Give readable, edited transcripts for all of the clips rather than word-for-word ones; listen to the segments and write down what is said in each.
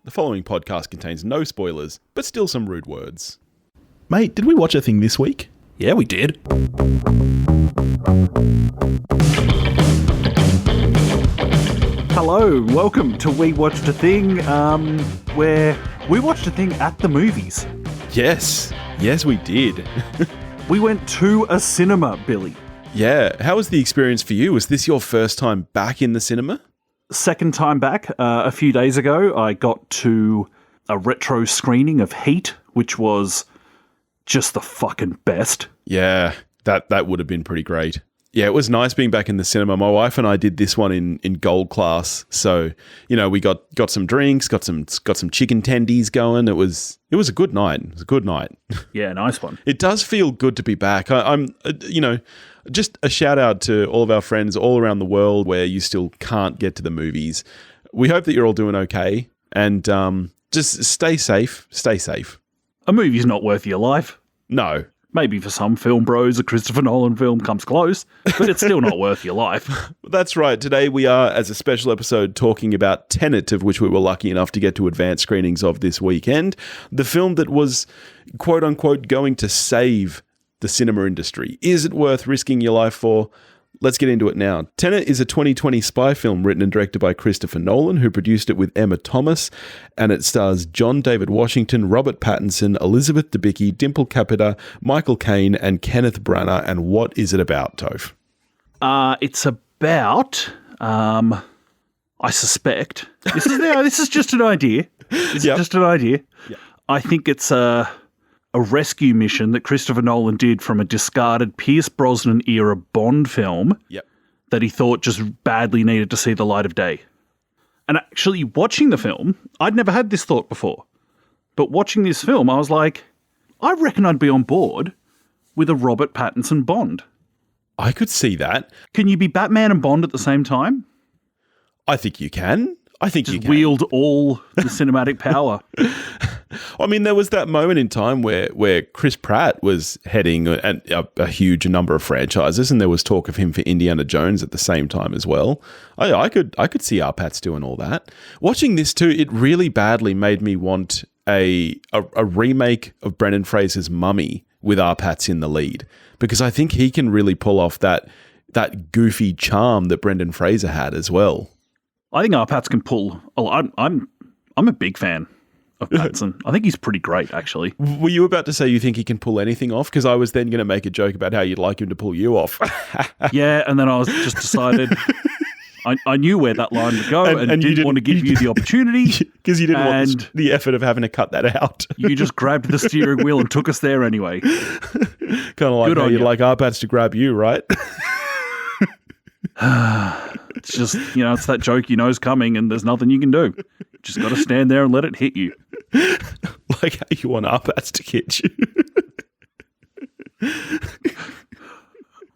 The following podcast contains no spoilers, but still some rude words. Mate, did we watch a thing this week? Yeah, we did. Hello, welcome to We Watched a Thing, where we watched a thing at the movies. Yes, we did. We went to a cinema, Billy. Yeah, how was the experience for you? Was this your first time back in the cinema? Second time back, a few days ago, I got to a retro screening of Heat, which was just the fucking best. Yeah, that would have been pretty great. Yeah, it was nice being back in the cinema. My wife and I did this one in gold class. So, you know, we got some drinks, got some chicken tendies going. It was a good night. It was a good night. Yeah, nice one. It does feel good to be back. I'm just a shout out to all of our friends all around the world where you still can't get to the movies. We hope that you're all doing okay, and just stay safe. Stay safe. A movie's not worth your life. No. Maybe for some film bros, a Christopher Nolan film comes close, but it's still not worth your life. That's right. Today we are, as a special episode, talking about Tenet, of which we were lucky enough to get to advanced screenings of this weekend. The film that was, quote-unquote, going to save the cinema industry. Is it worth risking your life for? Let's get into it now. Tenet is a 2020 spy film written and directed by Christopher Nolan, who produced it with Emma Thomas, and it stars John David Washington, Robert Pattinson, Elizabeth Debicki, Dimple Kapadia, Michael Caine, and Kenneth Branagh. And what is it about, Toph? It's about, I suspect, this is just an idea. It's just an idea. Yep. I think it's a rescue mission that Christopher Nolan did from a discarded Pierce Brosnan era Bond film that he thought just badly needed to see the light of day. And actually watching the film, I'd never had this thought before, but watching this film, I was like, I reckon I'd be on board with a Robert Pattinson Bond. I could see that. Can you be Batman and Bond at the same time? I think you can. Just wield all the cinematic power. I mean, there was that moment in time where Chris Pratt was heading a huge number of franchises, and there was talk of him for Indiana Jones at the same time as well. I could see our Pats doing all that. Watching this too, it really badly made me want a remake of Brendan Fraser's Mummy with our Pats in the lead, because I think he can really pull off that goofy charm that Brendan Fraser had as well. I think our Pats can pull. I'm a big fan of Pattinson. I think he's pretty great, actually. Were you about to say you think he can pull anything off? Because I was then going to make a joke about how you'd like him to pull you off. Yeah, and then I was just decided. I knew where that line would go, and didn't want to give you the opportunity because you didn't want the effort of having to cut that out. You just grabbed the steering wheel and took us there anyway. Kind of like how you'd like our Pats to grab you, right? It's just, it's that joke you know is coming and there's nothing you can do. Just got to stand there and let it hit you. Like how you want our Pats to hit you.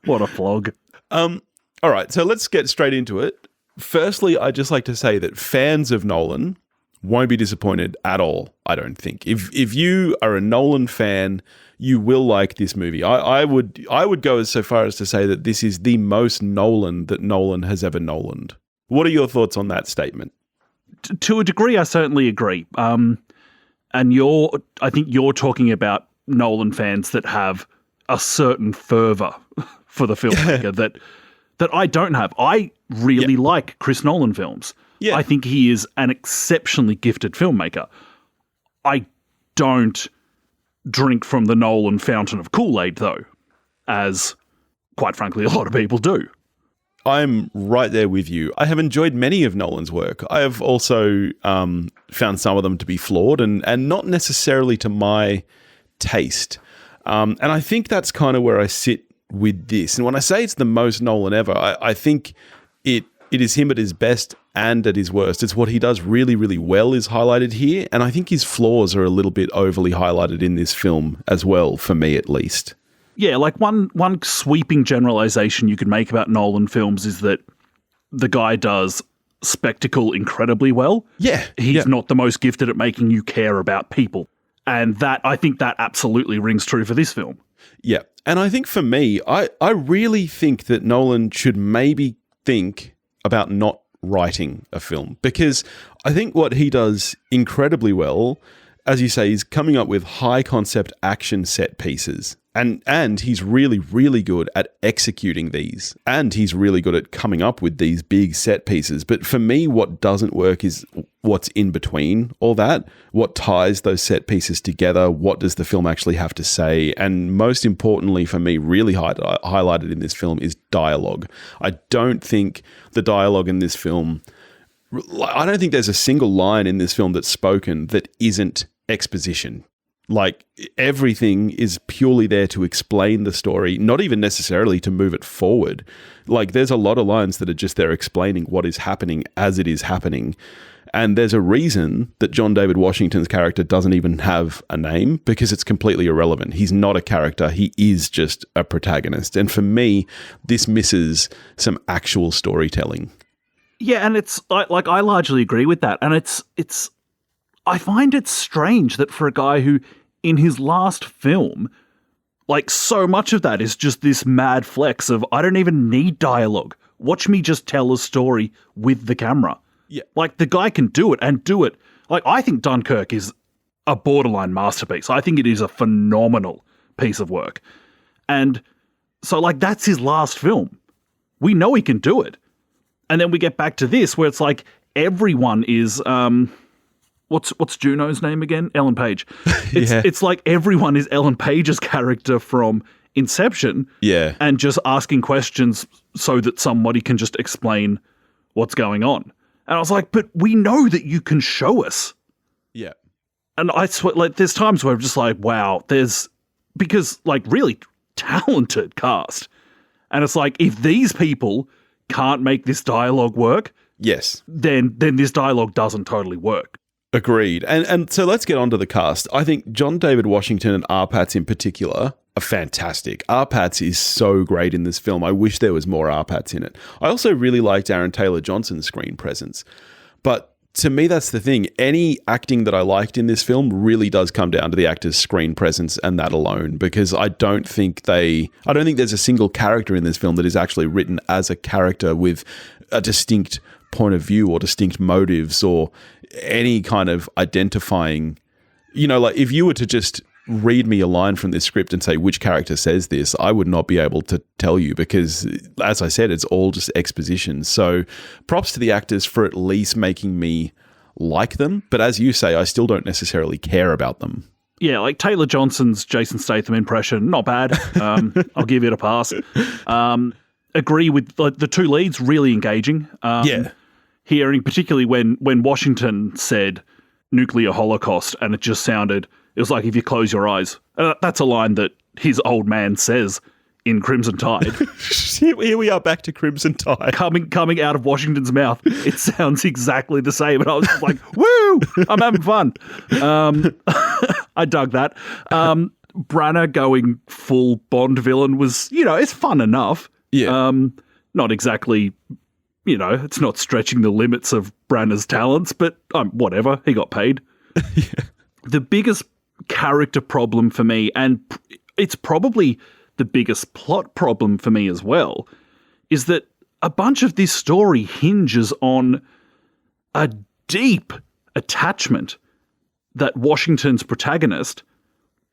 What a flog. All right, so let's get straight into it. Firstly, I'd just like to say that fans of Nolan won't be disappointed at all, I don't think. If you are a Nolan fan, you will like this movie. I would go so far as to say that this is the most Nolan that Nolan has ever Nolaned. What are your thoughts on that statement? To a degree, I certainly agree. And I think you're talking about Nolan fans that have a certain fervor for the filmmaker that I don't have. I really like Chris Nolan films. Yeah. I think he is an exceptionally gifted filmmaker. I don't drink from the Nolan fountain of Kool-Aid, though, as, quite frankly, a lot of people do. I'm right there with you. I have enjoyed many of Nolan's work. I have also found some of them to be flawed and not necessarily to my taste. And I think that's kind of where I sit with this. And when I say it's the most Nolan ever, I think it is him at his best and at his worst. It's what he does really, really well is highlighted here. And I think his flaws are a little bit overly highlighted in this film as well, for me at least. Yeah, like one sweeping generalization you could make about Nolan films is that the guy does spectacle incredibly well. Yeah. He's not the most gifted at making you care about people. And I think that absolutely rings true for this film. Yeah. And I think for me, I really think that Nolan should maybe think about not writing a film, because I think what he does incredibly well, as you say, is coming up with high concept action set pieces. And he's really, really good at executing these. And he's really good at coming up with these big set pieces. But for me, what doesn't work is what's in between all that. What ties those set pieces together? What does the film actually have to say? And most importantly for me, really highlighted in this film is dialogue. I don't think the dialogue in this film... I don't think there's a single line in this film that's spoken that isn't exposition. Like, everything is purely there to explain the story, not even necessarily to move it forward. Like, there's a lot of lines that are just there explaining what is happening as it is happening. And there's a reason that John David Washington's character doesn't even have a name, because it's completely irrelevant. He's not a character. He is just a protagonist. And for me, this misses some actual storytelling. Yeah, and it's like I largely agree with that. And it's I find it strange that for a guy who, in his last film, like, so much of that is just this mad flex of, I don't even need dialogue. Watch me just tell a story with the camera. Yeah. Like, the guy can do it and do it. Like, I think Dunkirk is a borderline masterpiece. I think it is a phenomenal piece of work. And so, like, that's his last film. We know he can do it. And then we get back to this, where it's like everyone is... What's Juno's name again? Ellen Page. It's like everyone is Ellen Page's character from Inception. Yeah. And just asking questions so that somebody can just explain what's going on. And I was like, but we know that you can show us. Yeah. And I swear, like, there's times where I'm just like, wow, because like, really talented cast. And it's like, if these people can't make this dialogue work, yes, then this dialogue doesn't totally work. Agreed. And so let's get on to the cast. I think John David Washington and Arpats in particular are fantastic. Arpats is so great in this film. I wish there was more Arpats in it. I also really liked Aaron Taylor-Johnson's screen presence. But to me, that's the thing. Any acting that I liked in this film really does come down to the actor's screen presence and that alone, because I don't think there's a single character in this film that is actually written as a character with a distinct point of view or distinct motives or any kind of identifying, like if you were to just read me a line from this script and say which character says this, I would not be able to tell you, because as I said, it's all just exposition. So props to the actors for at least making me like them. But as you say, I still don't necessarily care about them. Yeah, like Taylor Johnson's Jason Statham impression, not bad. I'll give it a pass. Agree with the two leads, really engaging. Hearing particularly when Washington said nuclear holocaust, and it was like, if you close your eyes. That's a line that his old man says in Crimson Tide. Here we are back to Crimson Tide. Coming out of Washington's mouth. It sounds exactly the same. And I was just like, woo, I'm having fun. I dug that. Branagh going full Bond villain was, it's fun enough. Yeah. Not exactly... it's not stretching the limits of Branagh's talents, but whatever, he got paid. Yeah. The biggest character problem for me, and it's probably the biggest plot problem for me as well, is that a bunch of this story hinges on a deep attachment that Washington's protagonist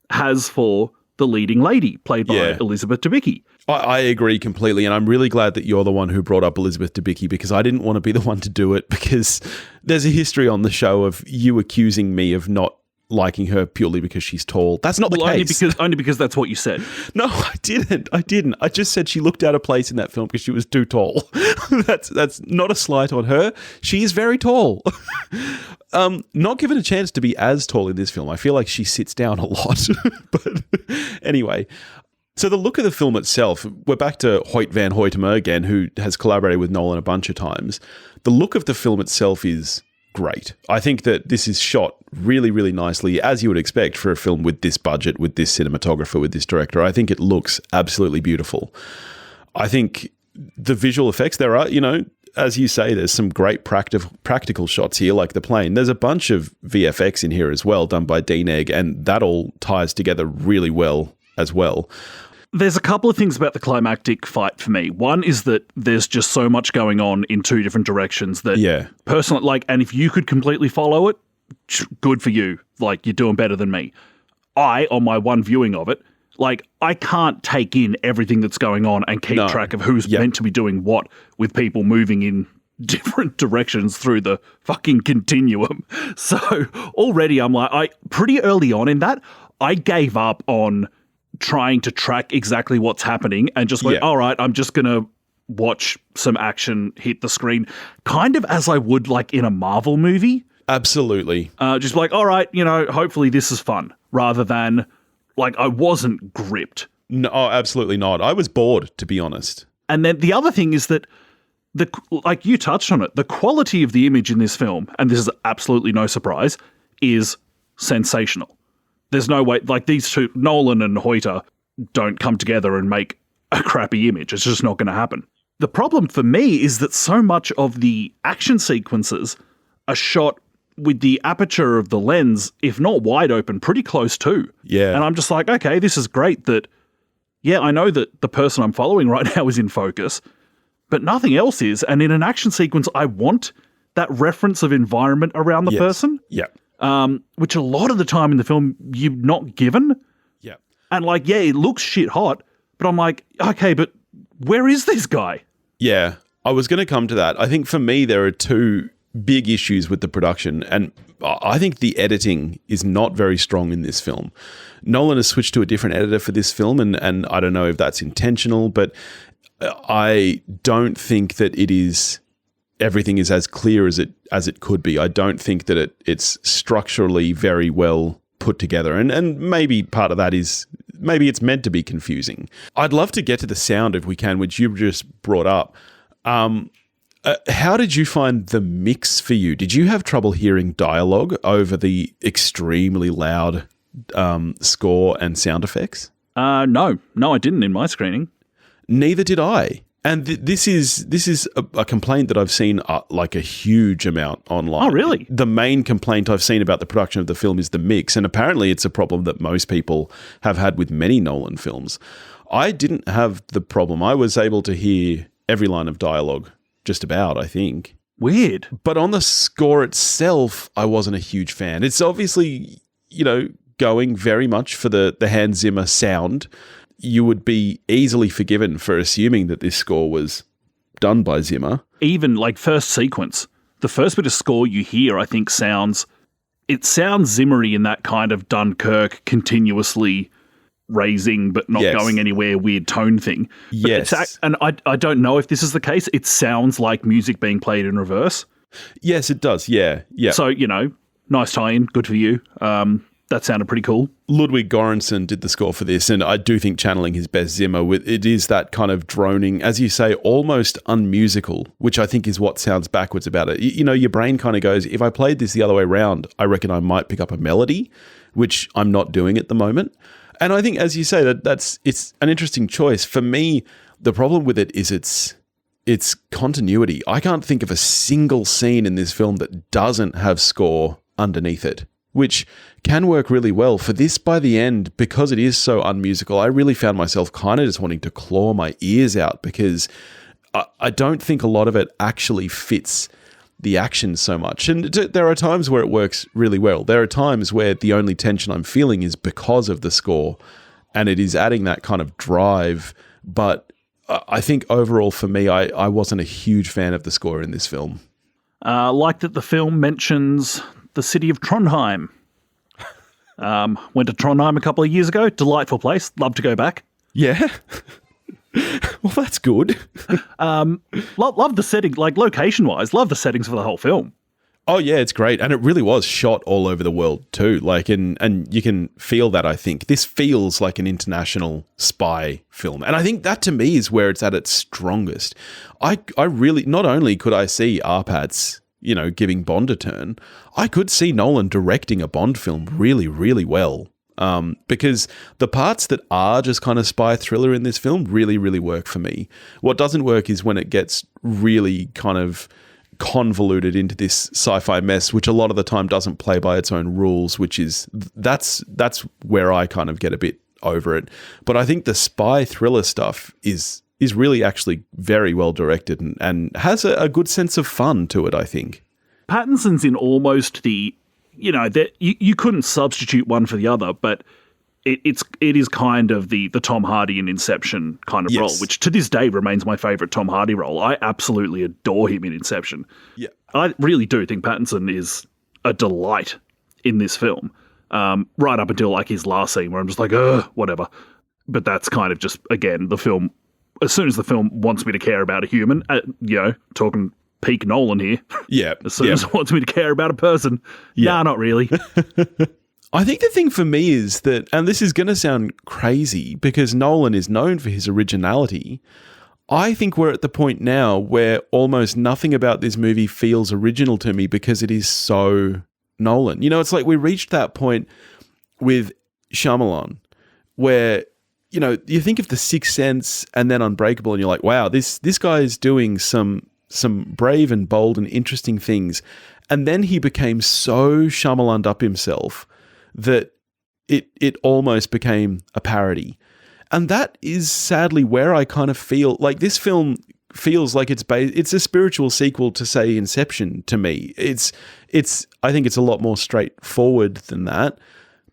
has for the leading lady, played by Elizabeth Debicki. I agree completely, and I'm really glad that you're the one who brought up Elizabeth Debicki, because I didn't want to be the one to do it, because there's a history on the show of you accusing me of not liking her purely because she's tall. That's not the case. Only because that's what you said. No, I didn't. I just said she looked out of place in that film because she was too tall. That's not a slight on her. She is very tall. Not given a chance to be as tall in this film. I feel like she sits down a lot. But anyway, so the look of the film itself, we're back to Hoyt van Hoytema again, who has collaborated with Nolan a bunch of times. The look of the film itself is great. I think that this is shot really, really nicely, as you would expect for a film with this budget, with this cinematographer, with this director. I think it looks absolutely beautiful. I think the visual effects, there are, as you say, there's some great practical shots here, like the plane. There's a bunch of VFX in here as well, done by Dean Egg, and that all ties together really well as well. There's a couple of things about the climactic fight for me. One is that there's just so much going on in two different directions that personally, like, and if you could completely follow it, good for you. Like, you're doing better than me. On my one viewing of it, like, I can't take in everything that's going on and keep track of who's meant to be doing what with people moving in different directions through the fucking continuum. So already I'm like, pretty early on in that, I gave up on trying to track exactly what's happening and just went, all right, I'm just going to watch some action hit the screen, kind of as I would like in a Marvel movie. Absolutely. Just like, all right, hopefully this is fun, rather than like I wasn't gripped. No, absolutely not. I was bored, to be honest. And then the other thing is that like you touched on it, the quality of the image in this film, and this is absolutely no surprise, is sensational. There's no way, like these two, Nolan and Hoyter, don't come together and make a crappy image. It's just not going to happen. The problem for me is that so much of the action sequences are shot with the aperture of the lens, if not wide open, pretty close to. Yeah. And I'm just like, okay, this is great that, I know that the person I'm following right now is in focus, but nothing else is. And in an action sequence, I want that reference of environment around the person. Yeah. Which a lot of the time in the film, you're not given. Yeah. And like, it looks shit hot, but I'm like, okay, but where is this guy? Yeah. I was going to come to that. I think for me, there are two big issues with the production, and I think the editing is not very strong in this film. Nolan has switched to a different editor for this film, and I don't know if that's intentional, but I don't think that everything is as clear as it could be. I don't think that it's structurally very well put together, and maybe part of that is maybe it's meant to be confusing. I'd love to get to the sound if we can, which you just brought up. How did you find the mix for you? Did you have trouble hearing dialogue over the extremely loud score and sound effects? No, I didn't in my screening. Neither did I. And this is a complaint that I've seen like a huge amount online. Oh, really? The main complaint I've seen about the production of the film is the mix, and apparently it's a problem that most people have had with many Nolan films. I didn't have the problem. I was able to hear every line of dialogue, just about, I think. Weird. But on the score itself, I wasn't a huge fan. It's obviously, going very much for the Hans Zimmer sound. You would be easily forgiven for assuming that this score was done by Zimmer. Even like first sequence, the first bit of score you hear, I think sounds Zimmery in that kind of Dunkirk continuously raising but not going anywhere weird tone thing. But yes. And I don't know if this is the case. It sounds like music being played in reverse. Yes, it does. Yeah. Yeah. So, nice tie-in. Good for you. That sounded pretty cool. Ludwig Göransson did the score for this, and I do think channeling his best Zimmer, it is that kind of droning, as you say, almost unmusical, which I think is what sounds backwards about it. Your brain kind of goes, if I played this the other way around, I reckon I might pick up a melody, which I'm not doing at the moment. And I think, as you say, it's an interesting choice. For me, the problem with it is its continuity. I can't think of a single scene in this film that doesn't have score underneath it, which can work really well. For this, by the end, because it is so unmusical, I really found myself kind of just wanting to claw my ears out because I don't think a lot of it actually fits the action so much. And there are times where it works really well. There are times where the only tension I'm feeling is because of the score, and it is adding that kind of drive. But I think overall for me, I wasn't a huge fan of the score in this film. Like that the film mentions the city of Trondheim. Went to Trondheim a couple of years ago. Delightful place. Love to go back. Yeah. Well, that's good. Love the setting, like location-wise. Love the settings for the whole film. Oh, yeah, it's great. And it really was shot all over the world too. Like, and you can feel that, I think. This feels like an international spy film. And I think that to me is where it's at its strongest. I really, not only could I see Arpad's, giving Bond a turn, I could see Nolan directing a Bond film really, really well. Because the parts that are just kind of spy thriller in this film really, really work for me. What doesn't work is when it gets really kind of convoluted into this sci-fi mess, which a lot of the time doesn't play by its own rules, which is that's where I kind of get a bit over it. But I think the spy thriller stuff is really actually very well directed and has a good sense of fun to it, I think. Pattinson's in almost the, that you couldn't substitute one for the other, but it is kind of the Tom Hardy in Inception kind of role, which to this day remains my favourite Tom Hardy role. I absolutely adore him in Inception. Yeah, I really do think Pattinson is a delight in this film, right up until like his last scene where I'm just like, whatever. But that's kind of just, again, the film. As soon as the film wants me to care about a human, talking peak Nolan here. Yeah. As soon as it wants me to care about a person, nah, not really. I think the thing for me is that, and this is going to sound crazy because Nolan is known for his originality, I think we're at the point now where almost nothing about this movie feels original to me because it is so Nolan. It's like we reached that point with Shyamalan where, you think of The Sixth Sense and then Unbreakable and you're like, wow, this guy is doing some brave and bold and interesting things. And then he became so Shyamalan'd up himself that it almost became a parody. And that is sadly where I kind of feel like this film feels like it's a spiritual sequel to, say, Inception to me. I think it's a lot more straightforward than that.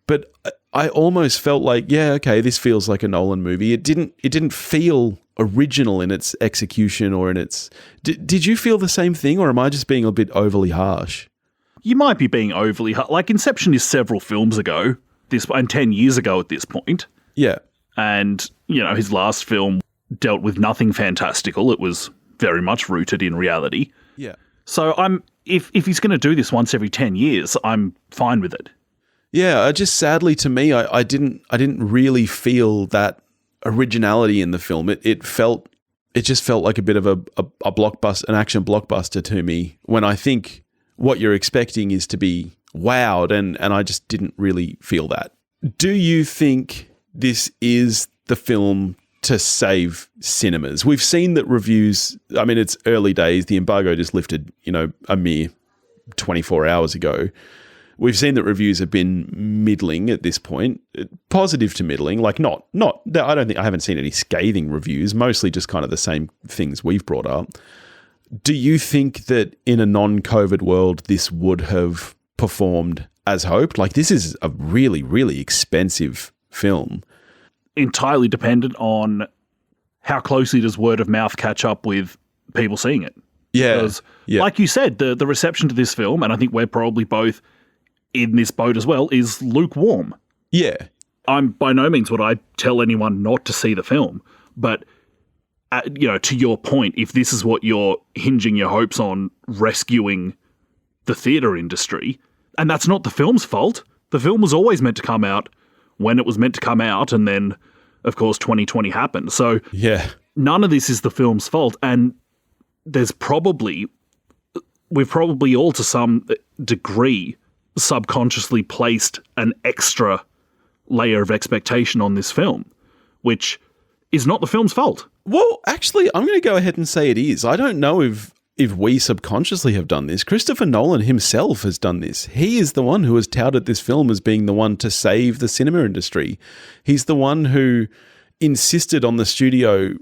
But I almost felt like, yeah, okay, this feels like a Nolan movie. It didn't feel original in its execution or in its... Did you feel the same thing, or am I just being a bit overly harsh? You might be being overly harsh. Like, Inception is several films ago, and 10 years ago at this point. Yeah. And, his last film dealt with nothing fantastical. It was very much rooted in reality. Yeah. So if he's going to do this once every 10 years, I'm fine with it. Yeah, just sadly to me, I didn't really feel that originality in the film. It just felt like a bit of a blockbuster, an action blockbuster to me, when I think what you're expecting is to be wowed, and I just didn't really feel that. Do you think this is the film to save cinemas? We've seen that reviews, I mean, it's early days. The embargo just lifted, a mere 24 hours ago. We've seen that reviews have been middling at this point, positive to middling, like not, I haven't seen any scathing reviews, mostly just kind of the same things we've brought up. Do you think that in a non-COVID world, this would have performed as hoped? Like, this is a really, really expensive film. Entirely dependent on how closely does word of mouth catch up with people seeing it. Yeah. Because, like you said, the reception to this film, and I think we're probably both in this boat as well, is lukewarm. Yeah. I'm by no means would I tell anyone not to see the film, but to your point, if this is what you're hinging your hopes on, rescuing the theatre industry, and that's not the film's fault. The film was always meant to come out when it was meant to come out, and then, of course, 2020 happened. So none of this is the film's fault, and we've probably all to some degree subconsciously placed an extra layer of expectation on this film, which is not the film's fault. Well, actually, I'm going to go ahead and say it is. I don't know if we subconsciously have done this. Christopher Nolan himself has done this. He is the one who has touted this film as being the one to save the cinema industry. He's the one who insisted on the studio,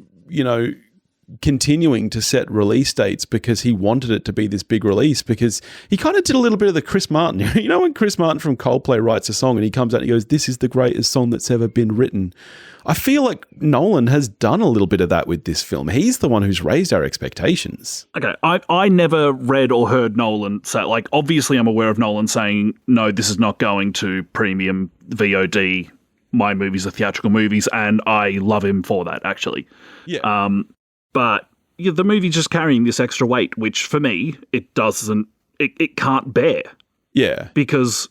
continuing to set release dates because he wanted it to be this big release, because he kind of did a little bit of the Chris Martin. When Chris Martin from Coldplay writes a song and he comes out and he goes, "This is the greatest song that's ever been written." I feel like Nolan has done a little bit of that with this film. He's the one who's raised our expectations. Okay, I never read or heard Nolan say, like, obviously I'm aware of Nolan saying, no, this is not going to premium VOD. My movies are theatrical movies, and I love him for that, actually. Yeah. But the movie's just carrying this extra weight, which for me, it can't bear. Yeah. Because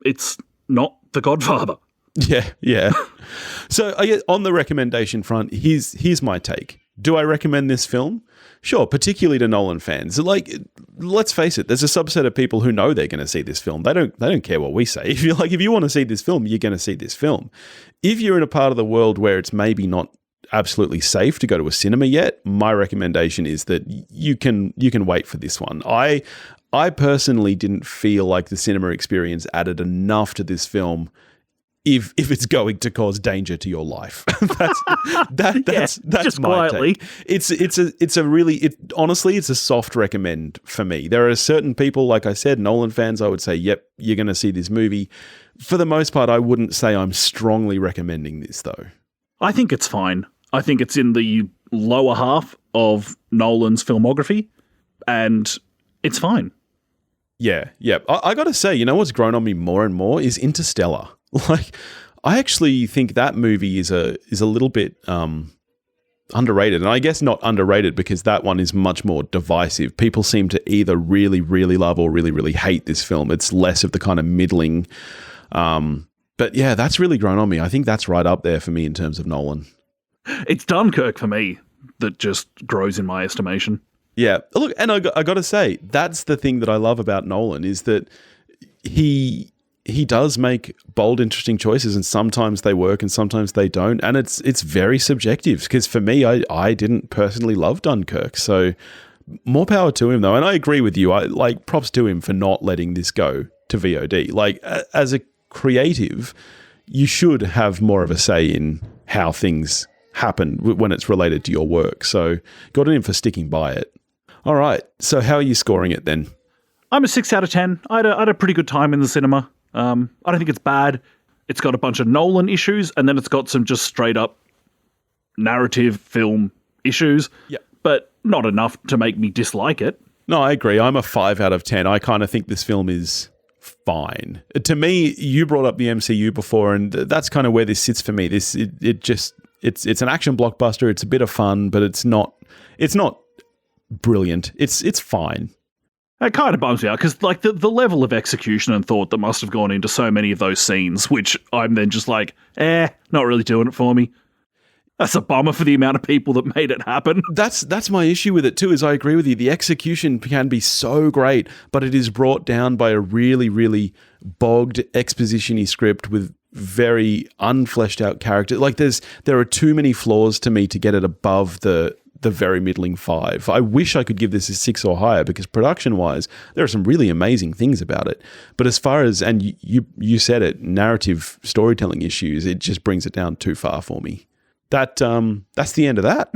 it's not The Godfather. Yeah. So I guess on the recommendation front, here's my take. Do I recommend this film? Sure, particularly to Nolan fans. Like, let's face it, there's a subset of people who know they're going to see this film. They don't care what we say. If you want to see this film, you're going to see this film. If you're in a part of the world where it's maybe not absolutely safe to go to a cinema yet, my recommendation is that you can wait for this one. I personally didn't feel like the cinema experience added enough to this film if it's going to cause danger to your life. that's just my quietly. take. Honestly, it's a soft recommend for me. There are certain people, like I said, Nolan fans, I would say, yep, you're going to see this movie. For the most part, I wouldn't say I'm strongly recommending this, though. I think it's fine. I think it's in the lower half of Nolan's filmography, and it's fine. Yeah. I got to say, you know what's grown on me more and more is Interstellar. Like, I actually think that movie is a little bit underrated, and I guess not underrated because that one is much more divisive. People seem to either really, really love or really, really hate this film. It's less of the kind of middling. But yeah, that's really grown on me. I think that's right up there for me in terms of Nolan. It's Dunkirk for me that just grows in my estimation. Yeah, look, and I got to say, that's the thing that I love about Nolan is that he does make bold, interesting choices, and sometimes they work and sometimes they don't. And it's very subjective because for me, I didn't personally love Dunkirk. So more power to him, though. And I agree with you. I like props to him for not letting this go to VOD. Like, as a creative, you should have more of a say in how things happen when it's related to your work. So got on him for sticking by it. All right. So how are you scoring it then? I'm a 6 out of 10. I had a pretty good time in the cinema. I don't think it's bad. It's got a bunch of Nolan issues, and then it's got some just straight up narrative film issues. Yeah. But not enough to make me dislike it. No, I agree. I'm a 5 out of 10. I kind of think this film is fine. To me, you brought up the MCU before, and that's kind of where this sits for me. It's an action blockbuster. It's a bit of fun, but it's not brilliant. It's fine. It kind of bums me out because like the level of execution and thought that must have gone into so many of those scenes, which I'm then just like, not really doing it for me. That's a bummer for the amount of people that made it happen. That's my issue with it too, is I agree with you. The execution can be so great, but it is brought down by a really, really bogged exposition-y script with very unfleshed out characters. Like there are too many flaws to me to get it above the very middling 5. I wish I could give this a 6 or higher because production-wise, there are some really amazing things about it. But as far as, and you said it, narrative storytelling issues, it just brings it down too far for me. That's the end of that.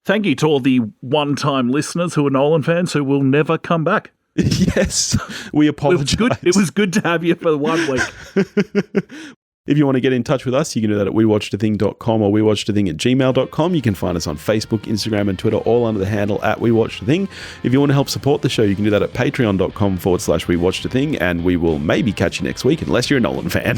Thank you to all the one-time listeners who are Nolan fans who will never come back. Yes, we apologize. It was good to have you for 1 week. If you want to get in touch with us, you can do that at wewatchedathing.com or wewatchedathing@gmail.com. You can find us on Facebook, Instagram, and Twitter, all under the handle @wewatchedathing. If you want to help support the show, you can do that at patreon.com/wewatchedathing, and we will maybe catch you next week, unless you're a Nolan fan.